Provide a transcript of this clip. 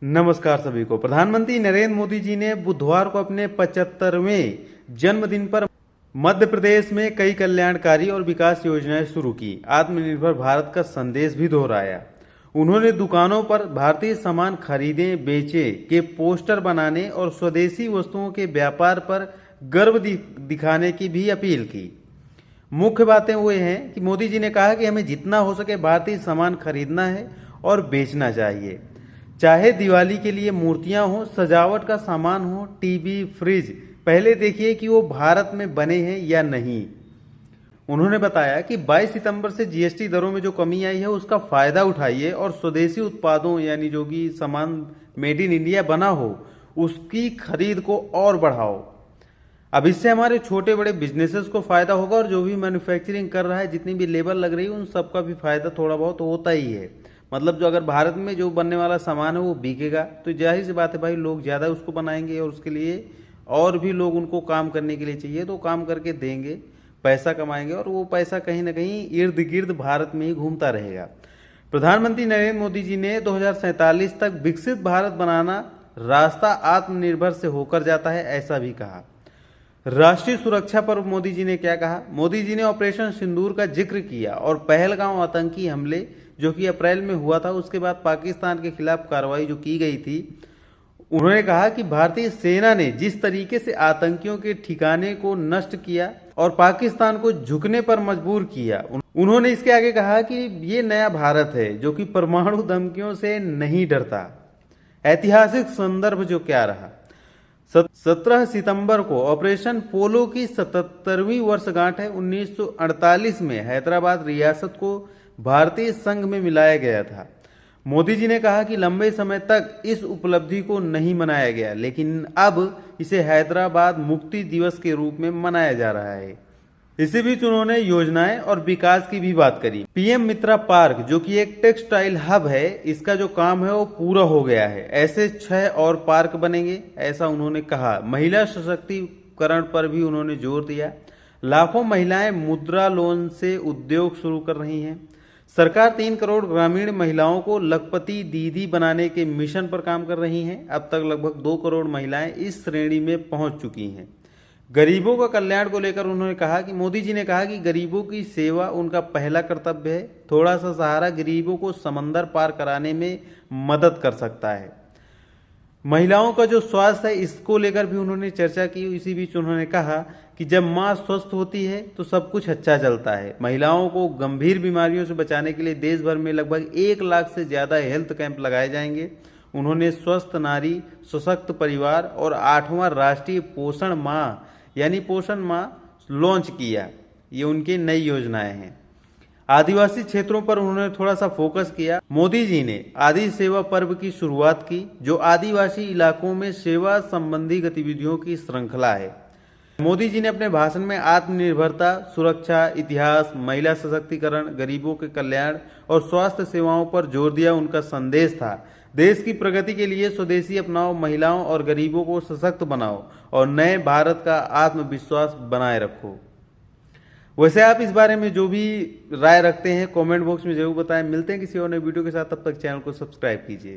नमस्कार सभी को। प्रधानमंत्री नरेंद्र मोदी जी ने बुधवार को अपने 75वें जन्मदिन पर मध्य प्रदेश में कई कल्याणकारी और विकास योजनाएं शुरू की। आत्मनिर्भर भारत का संदेश भी दोहराया। उन्होंने दुकानों पर भारतीय सामान खरीदें बेचे के पोस्टर बनाने और स्वदेशी वस्तुओं के व्यापार पर गर्व दिखाने की भी अपील की। मुख्य बातें वो हैं कि मोदी जी ने कहा कि हमें जितना हो सके भारतीय सामान खरीदना है और बेचना चाहिए, चाहे दिवाली के लिए मूर्तियां हो, सजावट का सामान हो, टीवी, फ्रिज, पहले देखिए कि वो भारत में बने हैं या नहीं। उन्होंने बताया कि 22 सितंबर से जीएसटी दरों में जो कमी आई है उसका फायदा उठाइए और स्वदेशी उत्पादों यानी जो भी सामान मेड इन इंडिया बना हो उसकी खरीद को और बढ़ाओ। अब इससे हमारे छोटे बड़े बिजनेसेस को फायदा होगा और जो भी मैन्युफैक्चरिंग कर रहा है, जितनी भी लेबर लग रही है, उन सबका भी फायदा थोड़ा बहुत होता ही है। मतलब जो अगर भारत में जो बनने वाला सामान है वो बिकेगा तो जाहिर सी बात है भाई, लोग ज़्यादा उसको बनाएंगे और उसके लिए और भी लोग उनको काम करने के लिए चाहिए, तो काम करके देंगे, पैसा कमाएंगे और वो पैसा कहीं ना कहीं इर्द गिर्द भारत में ही घूमता रहेगा। प्रधानमंत्री नरेंद्र मोदी जी ने 2047 तक विकसित भारत बनाना रास्ता आत्मनिर्भर से होकर जाता है, ऐसा भी कहा। राष्ट्रीय सुरक्षा पर मोदी जी ने क्या कहा? मोदी जी ने ऑपरेशन सिंदूर का जिक्र किया और पहलगांव आतंकी हमले जो कि अप्रैल में हुआ था, उसके बाद पाकिस्तान के खिलाफ कार्रवाई जो की गई थी, उन्होंने कहा कि भारतीय सेना ने जिस तरीके से आतंकियों के ठिकाने को नष्ट किया और पाकिस्तान को झुकने पर मजबूर किया, उन्होंने इसके आगे कहा कि ये नया भारत है जो कि परमाणु धमकियों से नहीं डरता। ऐतिहासिक संदर्भ जो क्या रहा, 17 सितंबर को ऑपरेशन पोलो की 77वीं वर्षगांठ है। 1948 में हैदराबाद रियासत को भारतीय संघ में मिलाया गया था। मोदी जी ने कहा कि लंबे समय तक इस उपलब्धि को नहीं मनाया गया, लेकिन अब इसे हैदराबाद मुक्ति दिवस के रूप में मनाया जा रहा है। इसी बीच उन्होंने योजनाएं और विकास की भी बात करी। पीएम मित्रा पार्क जो कि एक टेक्सटाइल हब है, इसका जो काम है वो पूरा हो गया है। ऐसे 6 और पार्क बनेंगे, ऐसा उन्होंने कहा। महिला सशक्तिकरण पर भी उन्होंने जोर दिया। लाखों महिलाएं मुद्रा लोन से उद्योग शुरू कर रही हैं। सरकार 3 करोड़ ग्रामीण महिलाओं को लखपति दीदी बनाने के मिशन पर काम कर रही हैं। अब तक लगभग 2 करोड़ महिलाएं इस श्रेणी में पहुंच चुकी हैं। गरीबों का कल्याण को लेकर उन्होंने कहा कि मोदी जी ने कहा कि गरीबों की सेवा उनका पहला कर्तव्य है। थोड़ा सा सहारा गरीबों को समंदर पार कराने में मदद कर सकता है। महिलाओं का जो स्वास्थ्य है इसको लेकर भी उन्होंने चर्चा की। इसी बीच उन्होंने कहा कि जब माँ स्वस्थ होती है तो सब कुछ अच्छा चलता है। महिलाओं को गंभीर बीमारियों से बचाने के लिए देश भर में लगभग 1 लाख से ज़्यादा हेल्थ कैंप लगाए जाएंगे। उन्होंने स्वस्थ नारी, सशक्त परिवार और 8वां राष्ट्रीय पोषण माह यानी पोषण माह लॉन्च किया। ये उनकी नई योजनाएं हैं। आदिवासी क्षेत्रों पर उन्होंने थोड़ा सा फोकस किया। मोदी जी ने आदि सेवा पर्व की शुरुआत की, जो आदिवासी इलाकों में सेवा संबंधी गतिविधियों की श्रृंखला है। मोदी जी ने अपने भाषण में आत्मनिर्भरता, सुरक्षा, इतिहास, महिला सशक्तिकरण, गरीबों के कल्याण और स्वास्थ्य सेवाओं पर जोर दिया। उनका संदेश था, देश की प्रगति के लिए स्वदेशी अपनाओ, महिलाओं और गरीबों को सशक्त बनाओ और नए भारत का आत्मविश्वास बनाए रखो। वैसे आप इस बारे में जो भी राय रखते हैं कमेंट बॉक्स में जरूर बताएं। मिलते हैं किसी और नए वीडियो के साथ, तब तक चैनल को सब्सक्राइब कीजिए।